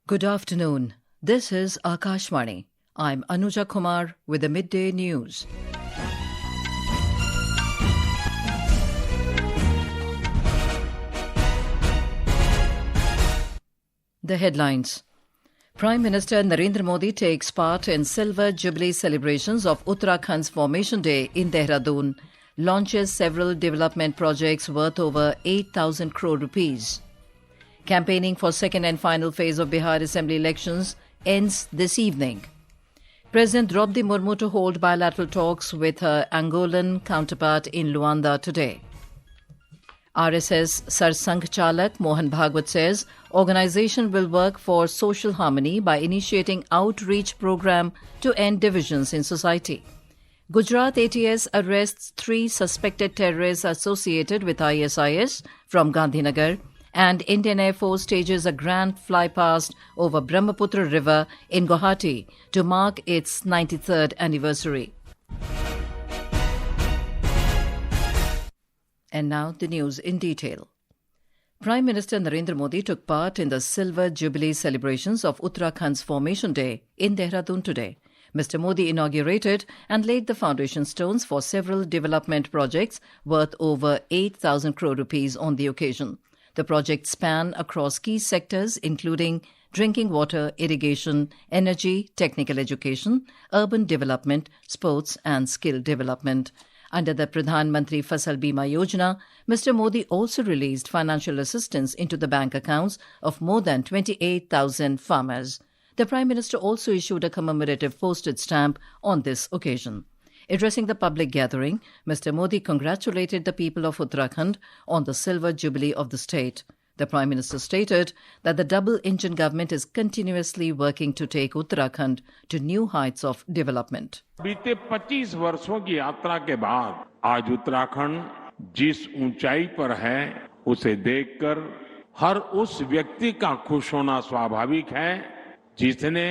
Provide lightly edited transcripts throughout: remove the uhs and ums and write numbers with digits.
Good afternoon. This is Akashvani. I'm Anuja Kumar with the midday news. The headlines. Prime Minister Narendra Modi takes part in Silver Jubilee celebrations of Uttarakhand's Formation Day in Dehradun, launches several development projects worth over 8,000 crore rupees. Campaigning for second and final phase of Bihar Assembly elections ends this evening. President Droupadi Murmu to hold bilateral talks with her Angolan counterpart in Luanda today. RSS sarsanghchalak Mohan Bhagwat says organisation will work for social harmony by initiating outreach program to end divisions in society. Gujarat ATS arrests 3 suspected terrorists associated with ISIS from Gandhinagar, and Indian Air Force stages a grand flypast over Brahmaputra river in Guwahati to mark its 93rd anniversary. And now the news in detail. Prime Minister Narendra Modi took part in the Silver Jubilee celebrations of Uttarakhand's Formation Day in Dehradun today. Mr. Modi inaugurated and laid the foundation stones for several development projects worth over 8,000 crore rupees on the occasion. The projects span across key sectors including drinking water, irrigation, energy, technical education, urban development, sports and skill development. Under the Pradhan Mantri Fasal Bima Yojana, Mr. Modi also released financial assistance into the bank accounts of more than 28,000 farmers. The Prime Minister also issued a commemorative postage stamp on this occasion. Addressing the public gathering, Mr. Modi congratulated the people of Uttarakhand on the Silver Jubilee of the state. The Prime Minister stated that the double-engine government is continuously working to take Uttarakhand to new heights of development. बीते 25 वर्षों की यात्रा के बाद आज उत्तराखंड जिस ऊंचाई पर है उसे देखकर हर उस व्यक्ति का खुश होना स्वाभाविक है जिसने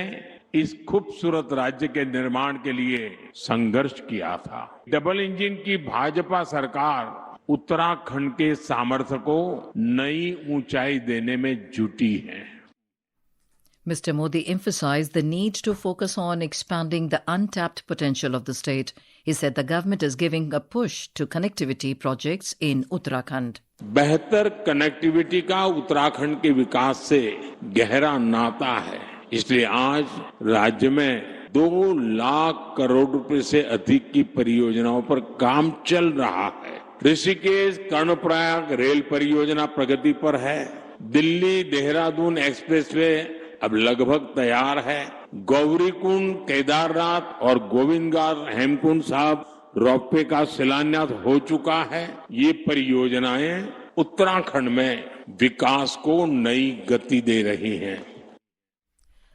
इस खूबसूरत राज्य के निर्माण के लिए संघर्ष किया था। डबल इंजन की भाजपा सरकार उत्तराखंड के सामर्थ्य को नई ऊंचाई देने में जुटी है। Mr. Modi emphasized the need to focus on expanding the untapped potential of the state. He said the government is giving a push to connectivity projects in Uttarakhand. बेहतर कनेक्टिविटी का उत्तराखंड के विकास से गहरा नाता है, इसलिए आज राज्य में 2 लाख करोड़ रुपए से अधिक की परियोजनाओं पर काम चल रहा है। ऋषिकेश कर्णप्रयाग रेल परियोजना प्रगति पर है। दिल्ली देहरादून एक्सप्रेसवे अब लगभग तैयार है। गौरीकुंड, केदारनाथ और गोविंदगार हेमकुंड साहब रोपवे का शिलान्यास हो चुका है। ये परियोजनाएं उत्तराखंड में विकास को नई गति दे रही हैं।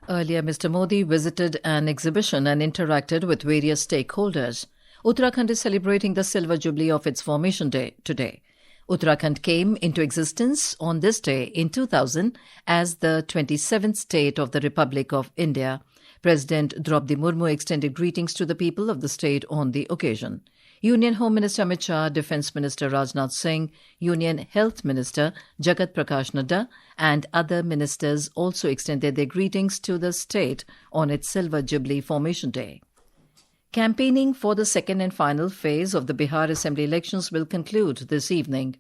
Earlier, Mr. Modi visited an exhibition and interacted with various stakeholders. Uttarakhand is celebrating the Silver Jubilee of its Formation Day today. Uttarakhand came into existence on this day in 2000 as the 27th state of the Republic of India. President Droupadi Murmu extended greetings to the people of the state on the occasion. Union Home Minister Amit Shah, Defence Minister Rajnath Singh, Union Health Minister Jagat Prakash Nadda and other ministers also extended their greetings to the state on its Silver Jubilee Formation Day. Campaigning for the second and final phase of the Bihar Assembly elections will conclude this evening.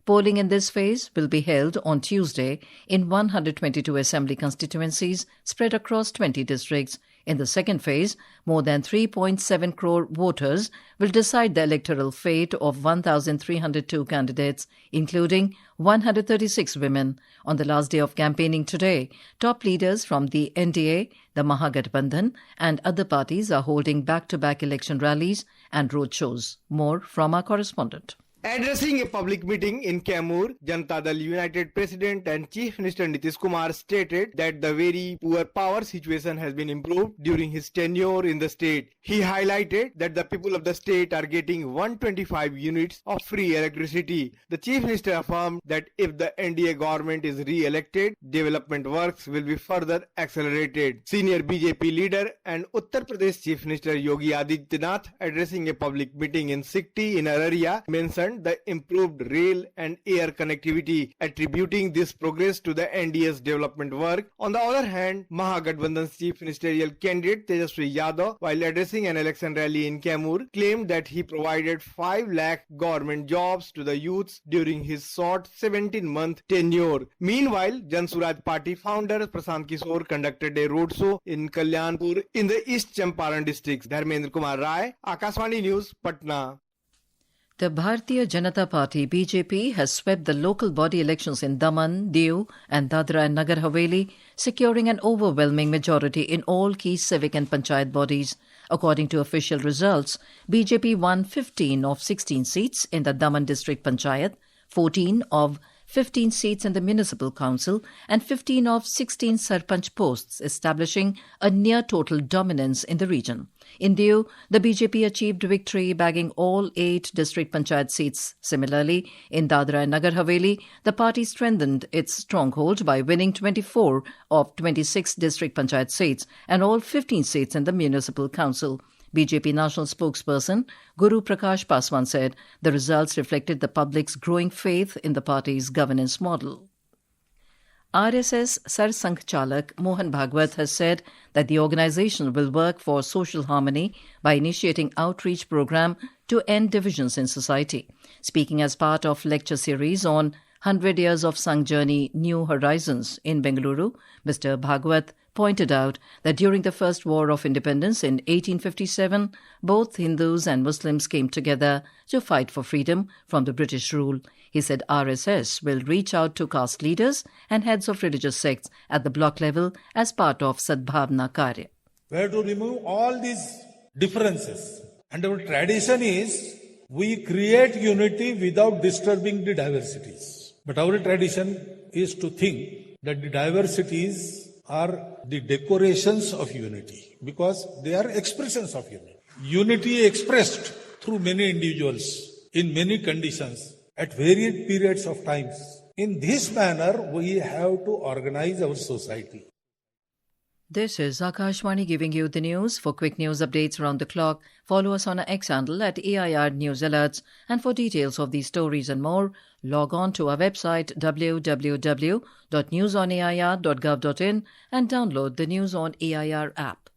Polling in this phase will be held on Tuesday in 122 Assembly constituencies spread across 20 districts. In the second phase, more than 3.7 crore voters will decide the electoral fate of 1,302 candidates, including 136 women. On the last day of campaigning today, top leaders from the NDA, the Mahagathbandhan and other parties are holding back-to-back election rallies and roadshows. More from our correspondent. Addressing a public meeting in Kaimur, Janata Dal United President and Chief Minister Nitish Kumar stated that the very poor power situation has been improved during his tenure in the state. He highlighted that the people of the state are getting 125 units of free electricity. The Chief Minister affirmed that if the NDA government is re-elected, development works will be further accelerated. Senior BJP leader and Uttar Pradesh Chief Minister Yogi Adityanath, addressing a public meeting in Sikti in Araria, mentioned mentioned the improved rail and air connectivity, attributing this progress to the NDA's development work. On the other hand, Mahagathbandhan's chief ministerial candidate Tejaswi Yadav, while addressing an election rally in Kaimur, claimed that he provided 5 lakh government jobs to the youths during his short 17-month tenure. Meanwhile, Jan Suraj Party founder Prashant Kishore conducted a roadshow in Kalyanpur in the East Champaran district. Dharmendra Kumar Rai, Akashvani News, Patna. The Bharatiya Janata Party BJP has swept the local body elections in Daman, Diu and Dadra and Nagar Haveli, securing an overwhelming majority in all key civic and panchayat bodies. According to official results, BJP won 15 of 16 seats in the Daman district panchayat, 14 of 15 seats in the municipal council and 15 of 16 sarpanch posts, establishing a near-total dominance in the region. In Diu, the BJP achieved victory, bagging all 8 district panchayat seats. Similarly, in Dadra and Nagar Haveli, the party strengthened its stronghold by winning 24 of 26 district panchayat seats and all 15 seats in the municipal council. BJP national spokesperson Guru Prakash Paswan said the results reflected the public's growing faith in the party's governance model. RSS sarsanghchalak Mohan Bhagwat has said that the organization will work for social harmony by initiating outreach program to end divisions in society. Speaking as part of lecture series on 100 Years of Sangh Journey, New Horizons in Bengaluru, Mr. Bhagwat pointed out that during the First War of Independence in 1857, both Hindus and Muslims came together to fight for freedom from the British rule. He said RSS will reach out to caste leaders and heads of religious sects at the block level as part of Sadbhavna Karya. We have to remove all these differences. And our tradition is we create unity without disturbing the diversities. But our tradition is to think that the diversities are the decorations of unity because they are expressions of unity. Unity expressed through many individuals in many conditions at varied periods of times. In this manner, we have to organize our society. This is Akashvani giving you the news. For quick news updates around the clock, follow us on our X handle at AIR News Alerts. And for details of these stories and more, log on to our website www.newsonair.gov.in and download the News on AIR app.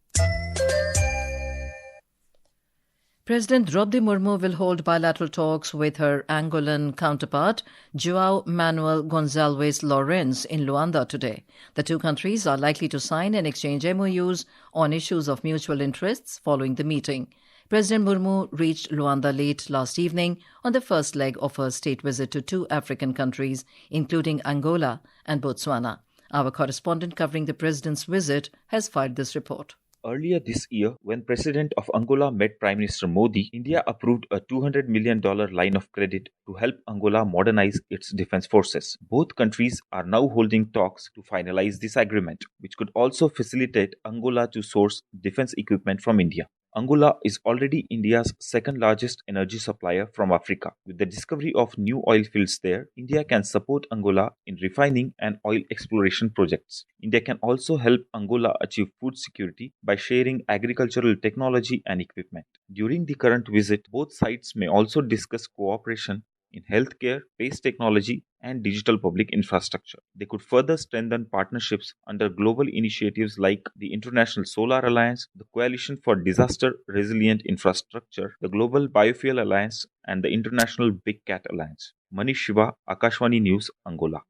President Droupadi Murmu will hold bilateral talks with her Angolan counterpart, João Manuel Gonçalves Lorenz, in Luanda today. The two countries are likely to sign and exchange MOUs on issues of mutual interests following the meeting. President Murmu reached Luanda late last evening on the first leg of her state visit to 2 African countries, including Angola and Botswana. Our correspondent covering the president's visit has filed this report. Earlier this year, when President of Angola met Prime Minister Modi, India approved a $200 million line of credit to help Angola modernize its defense forces. Both countries are now holding talks to finalize this agreement, which could also facilitate Angola to source defense equipment from India. Angola is already India's second largest energy supplier from Africa. With the discovery of new oil fields there, India can support Angola in refining and oil exploration projects. India can also help Angola achieve food security by sharing agricultural technology and equipment. During the current visit, both sides may also discuss cooperation in healthcare, space technology, and digital public infrastructure. They could further strengthen partnerships under global initiatives like the International Solar Alliance, the Coalition for Disaster Resilient Infrastructure, the Global Biofuel Alliance, and the International Big Cat Alliance. Manish Shiva, Akashvani News, Angola.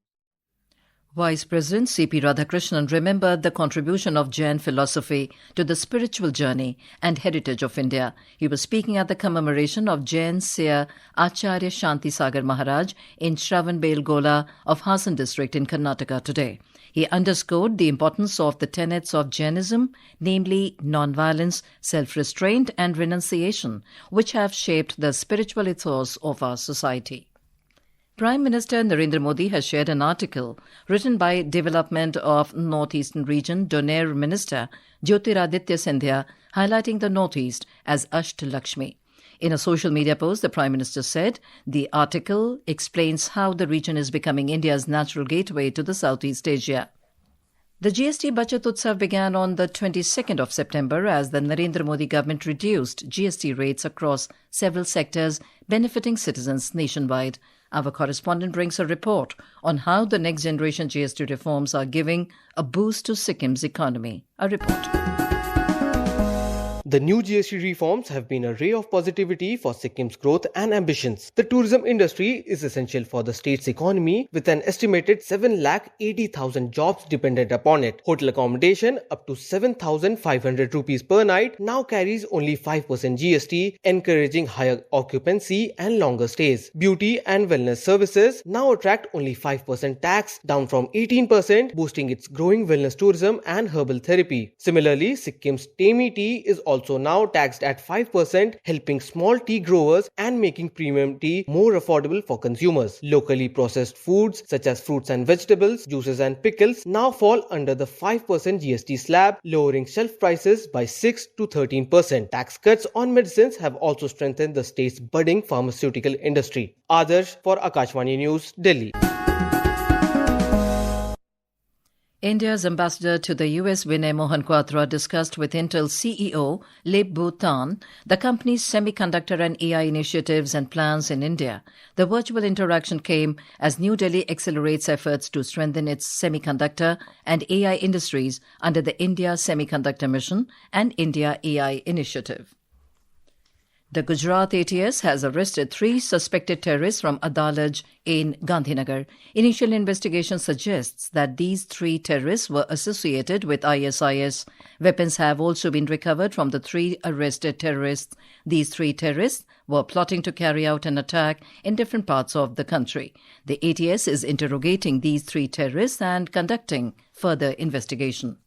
Vice President C.P. Radhakrishnan remembered the contribution of Jain philosophy to the spiritual journey and heritage of India. He was speaking at the commemoration of Jain seer Acharya Shanti Sagar Maharaj in Shravanbelgola of Hassan district in Karnataka today. He underscored the importance of the tenets of Jainism, namely non-violence, self-restraint and renunciation, which have shaped the spiritual ethos of our society. Prime Minister Narendra Modi has shared an article written by Development of Northeastern Region Donaire Minister Jyotiraditya Scindia, highlighting the Northeast as Ashtalakshmi. In a social media post, the Prime Minister said the article explains how the region is becoming India's natural gateway to the Southeast Asia. The GST Bachat Utsav began on the 22nd of September as the Narendra Modi government reduced GST rates across several sectors, benefiting citizens nationwide. Our correspondent brings a report on how the next generation GST reforms are giving a boost to Sikkim's economy. A report. The new GST reforms have been a ray of positivity for Sikkim's growth and ambitions. The tourism industry is essential for the state's economy with an estimated 7,80,000 jobs dependent upon it. Hotel accommodation up to 7,500 rupees per night now carries only 5% GST, encouraging higher occupancy and longer stays. Beauty and wellness services now attract only 5% tax, down from 18%, boosting its growing wellness tourism and herbal therapy. Similarly, Sikkim's Temi tea is also now taxed at 5%, helping small tea growers and making premium tea more affordable for consumers. Locally processed foods such as fruits and vegetables, juices and pickles now fall under the 5% GST slab, lowering shelf prices by 6 to 13%. Tax cuts on medicines have also strengthened the state's budding pharmaceutical industry. Adarsh for Akashvani News, Delhi. India's ambassador to the US, Mohan Bhagwat, discussed with Intel CEO Lip-Bu Tan the company's semiconductor and AI initiatives and plans in India. The virtual interaction came as New Delhi accelerates efforts to strengthen its semiconductor and AI industries under the India Semiconductor Mission and India AI Initiative. The Gujarat ATS has arrested 3 suspected terrorists from Adalaj in Gandhinagar. Initial investigation suggests that these 3 terrorists were associated with ISIS. Weapons have also been recovered from the 3 arrested terrorists. These 3 terrorists were plotting to carry out an attack in different parts of the country. The ATS is interrogating these 3 terrorists and conducting further investigation.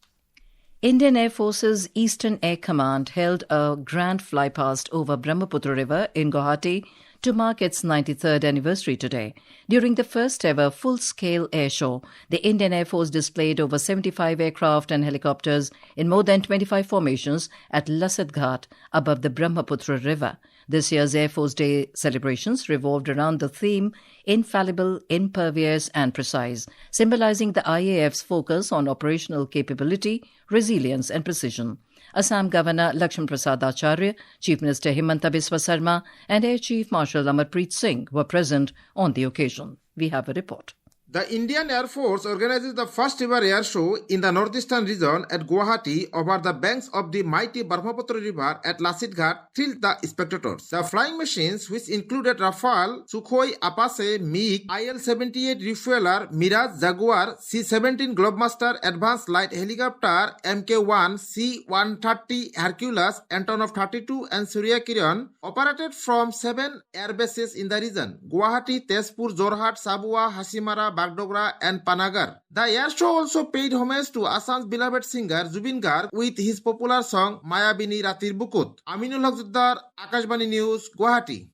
Indian Air Force's Eastern Air Command held a grand flypast over Brahmaputra River in Guwahati to mark its 93rd anniversary today. During the first ever full-scale air show, the Indian Air Force displayed over 75 aircraft and helicopters in more than 25 formations at Lasat Ghat above the Brahmaputra River. This year's Air Force Day celebrations revolved around the theme Infallible, Impervious and Precise, symbolizing the IAF's focus on operational capability, resilience and precision. Assam Governor Lakshman Prasad Acharya, Chief Minister Himanta Biswa Sarma and Air Chief Marshal Amarpreet Singh were present on the occasion. We have a report. The Indian Air Force organizes the first ever air show in the northeastern region at Guwahati over the banks of the mighty Brahmaputra River at Lasat Ghat thrilled the spectators. The flying machines, which included Rafale, Sukhoi Apache, MiG, IL-78 refueler, Mirage Jaguar, C-17 Globemaster Advanced Light Helicopter, Mk-1, C-130 Hercules, Antonov 32 and Surya Kiran, operated from 7 air bases in the region: Guwahati, Tezpur, Jorhat, Sabua, Hasimara, Bagdogra and Panagar. The air show also paid homage to Assam's beloved singer Zubin Garg with his popular song Mayabini Ratir Bukut. Aminul Haq Zuddar, Akashvani News, Guwahati.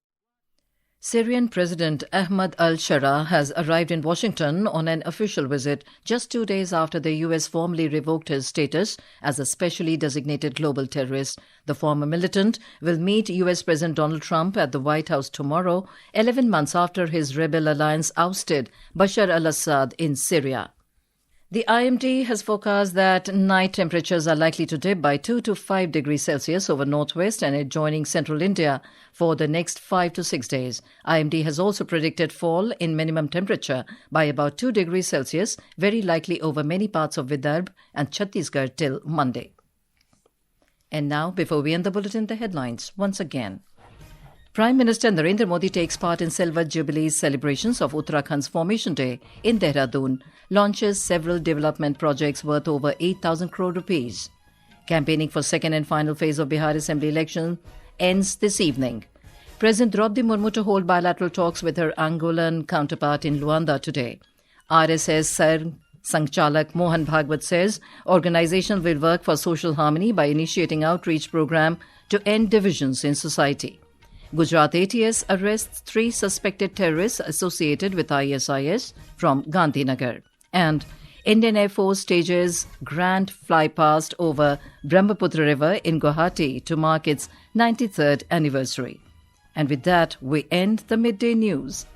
Syrian President Ahmad al-Shara has arrived in Washington on an official visit just 2 days after the U.S. formally revoked his status as a specially designated global terrorist. The former militant will meet U.S. President Donald Trump at the White House tomorrow, 11 months after his rebel alliance ousted Bashar al-Assad in Syria. The IMD has forecast that night temperatures are likely to dip by 2 to 5 degrees Celsius over northwest and adjoining central India for the next 5 to 6 days. IMD has also predicted fall in minimum temperature by about 2 degrees Celsius, very likely over many parts of Vidarbha and Chhattisgarh till Monday. And now, before we end the bulletin, the headlines once again. Prime Minister Narendra Modi takes part in Silver Jubilee celebrations of Uttarakhand's Formation Day in Dehradun, launches several development projects worth over 8,000 crore rupees. Campaigning for second and final phase of Bihar Assembly election ends this evening. President Droupadi Murmu to hold bilateral talks with her Angolan counterpart in Luanda today. RSS sarsanghchalak Mohan Bhagwat says organization will work for social harmony by initiating outreach program to end divisions in society. Gujarat ATS arrests 3 suspected terrorists associated with ISIS from Gandhinagar. And Indian Air Force stages grand flypast over Brahmaputra River in Guwahati to mark its 93rd anniversary. And with that, we end the midday news.